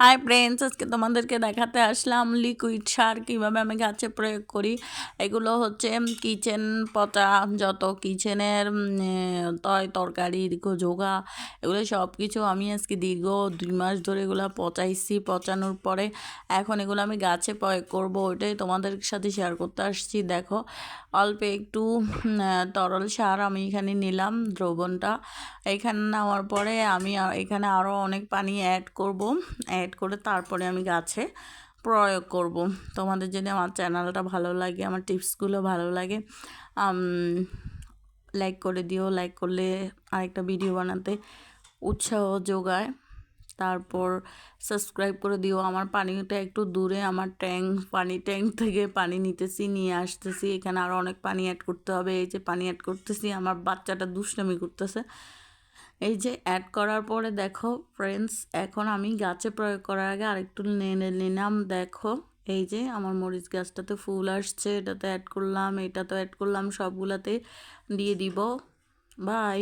Hi friends, আজকে তোমাদেরকে দেখাতে আসলাম লিকুইড সার কীভাবে আমি গাছে প্রয়োগ করি। এগুলো হচ্ছে কিচেন পচা, যত কিচেনের তরকারি জোগা, এগুলো সব কিছু আমি আজকে দীর্ঘ 2 মাস ধরে এগুলো পচাইছি। পচানোর পরে এখন এগুলো আমি গাছে প্রয়োগ করব, ওইটাই তোমাদের সাথে শেয়ার করতে আসছি। দেখো, অল্প একটু তরল সার আমি এখানে নিলাম, দ্রবণটা এখানে নেওয়ার পরে আমি এখানে আরও অনেক পানি অ্যাড করব। অ্যাড করে তারপরে আমি গাছে প্রয়োগ করব। তোমাদের যদি আমার চ্যানেলটা ভালো লাগে, আমার টিপসগুলো ভালো লাগে, লাইক করে দিও। লাইক করলে আরেকটা ভিডিও বানাতে উৎসাহ যোগায়। তারপর সাবস্ক্রাইব করে দিও। আমার পানিটা একটু দূরে, আমার পানি ট্যাঙ্ক থেকে পানি নিতেছি, নিয়ে আসতেছি। এখানে আরও অনেক পানি অ্যাড করতে হবে। এই যে পানি অ্যাড করতেছি, আমার বাচ্চাটা দুষ্টামি করতেছে। এই যে অ্যাড করার পরে দেখো ফ্রেন্ডস, এখন আমি গাছে প্রয়োগ করার আগে আরেকটু নিলাম। দেখো, এই যে আমার মরিচ গাছটাতে ফুল আসছে, এটাতে অ্যাড করলাম, এটাতে অ্যাড করলাম, সবগুলাতে দিয়ে দিব। বাই।